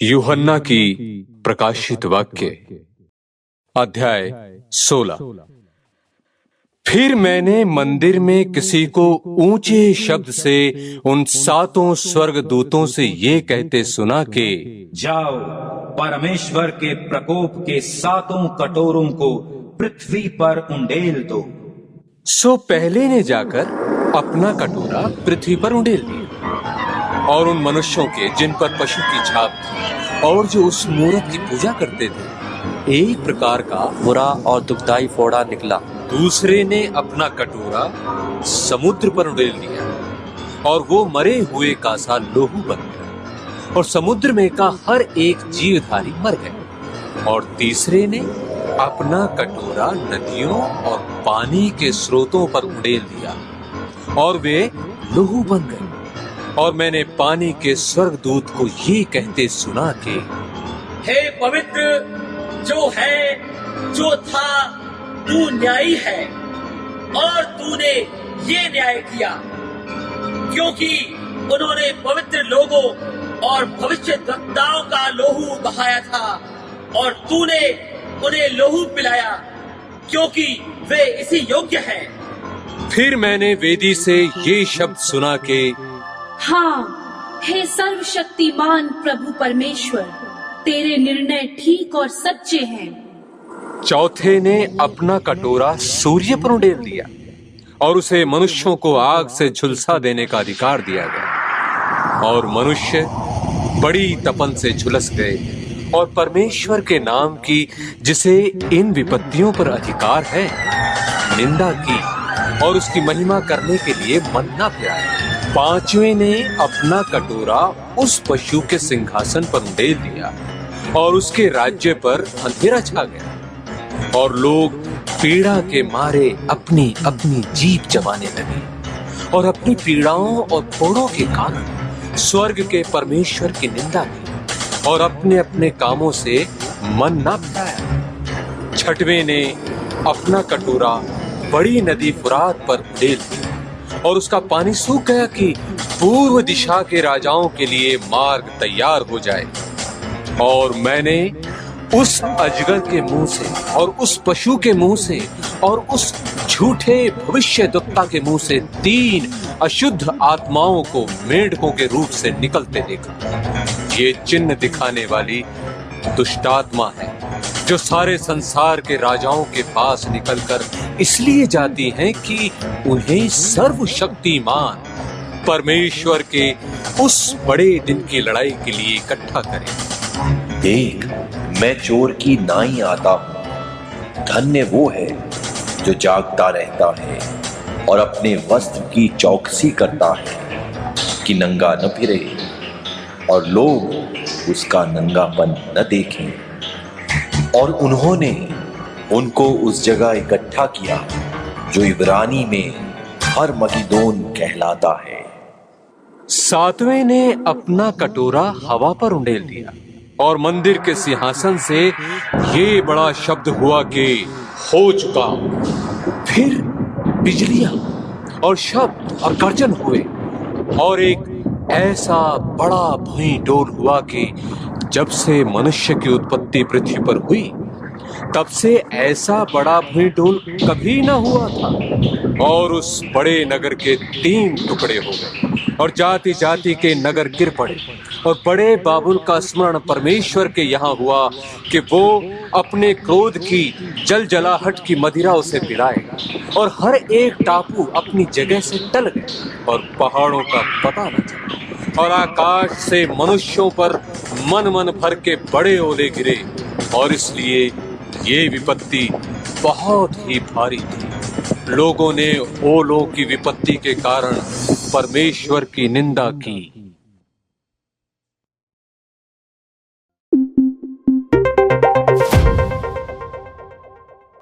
यूहन्ना की प्रकाशित वाक्य अध्याय 16। फिर मैंने मंदिर में किसी को ऊंचे शब्द से उन सातों स्वर्गदूतों से ये कहते सुना कि जाओ, परमेश्वर के प्रकोप के सातों कटोरों को पृथ्वी पर उंडेल दो। सो पहले ने जाकर अपना कटोरा पृथ्वी पर उंडेल दिया, और उन मनुष्यों के जिन पर पशु की छाप थी और जो उस मूरत की पूजा करते थे, एक प्रकार का बुरा और दुखदाई फोड़ा निकला। दूसरे ने अपना कटोरा समुद्र पर उंडेल दिया, और वो मरे हुए का सा लोहू बन गया, और समुद्र में का हर एक जीवधारी मर गया। और तीसरे ने अपना कटोरा नदियों और पानी के स्रोतों पर उंडेल दिया, और वे लोहू बन गए। और मैंने पानी के स्वर्गदूत को ये कहते सुना कि हे पवित्र जो है, जो था, तू न्यायी है, और तूने ये न्याय किया, क्योंकि उन्होंने पवित्र लोगों और भविष्यद्वक्ताओं का लोहू बहाया था, और तूने उन्हें लोहू पिलाया, क्योंकि वे इसी योग्य हैं। फिर मैंने वेदी से ये शब्द सुना कि हाँ, हे सर्वशक्तिमान प्रभु परमेश्वर, तेरे निर्णय ठीक और सच्चे हैं। चौथे ने अपना कटोरा सूर्य पर उंडेल दिया, और उसे मनुष्यों को आग से झुलसा देने का अधिकार दिया गया। और मनुष्य बड़ी तपन से झुलस गए, और परमेश्वर के नाम की, जिसे इन विपत्तियों पर अधिकार है, निंदा की, और उसकी महिमा करने के लिए मन्ना फिराया। पांचवें ने अपना कटोरा उस पशु के सिंहासन पर उंडेल दिया, और उसके राज्य पर अंधेरा छा गया, और लोग पीड़ा के मारे अपनी अपनी जीभ चबाने लगे, और अपनी पीड़ाओं और फोड़ों के कारण स्वर्ग के परमेश्वर की निंदा की, और अपने अपने कामों से मन न फिराया। छठवें ने अपना कटोरा बड़ी नदी फुरात पर उंडेल दिया, और उसका पानी सूख गया कि पूर्व दिशा के राजाओं के लिए मार्ग तैयार हो जाए। और मैंने उस अजगर के मुंह से, और उस पशु के मुंह से, और उस झूठे भविष्यद्वक्ता के मुंह से 3 अशुद्ध आत्माओं को मेंढकों के रूप से निकलते देखा। ये चिन्ह दिखाने वाली दुष्टात्मा है, जो सारे संसार के राजाओं के पास निकलकर इसलिए जाती हैं कि उन्हें सर्वशक्तिमान परमेश्वर के उस बड़े दिन की लड़ाई के लिए इकट्ठा करें। देख, मैं चोर की नाई आता हूँ। धन्य वो है जो जागता रहता है और अपने वस्त्र की चौकसी करता है कि नंगा न फिरे और लोग उसका नंगापन न देखें। और उन्होंने उनको उस जगह इकट्ठा किया जो इब्रानी में हरमगिदोन कहलाता है। सातवें ने अपना कटोरा हवा पर उंडेल दिया, और मंदिर के सिंहासन से ये बड़ा शब्द हुआ कि हो चुका। फिर बिजलियां और शब्द और गर्जन हुए, और एक ऐसा बड़ा भूमि डोल हुआ कि जब से मनुष्य की उत्पत्ति पृथ्वी पर हुई, तब से ऐसा बड़ा भूमि डोल कभी न हुआ था। और उस बड़े नगर के 3 टुकड़े हो गए, और जाति जाति के नगर गिर पड़े। और बड़े बाबुल का स्मरण परमेश्वर के यहाँ हुआ कि वो अपने क्रोध की जलजलाहट की मदिरा उसे पिलाएगा। और हर एक टापू अपनी जगह से टल गए, और पहाड़ों का पता न चला। और आकाश से मनुष्यों पर मन मन भर के बड़े ओले गिरे, और इसलिए ये विपत्ति बहुत ही भारी थी। लोगों ने ओलों की विपत्ति के कारण परमेश्वर की निंदा की।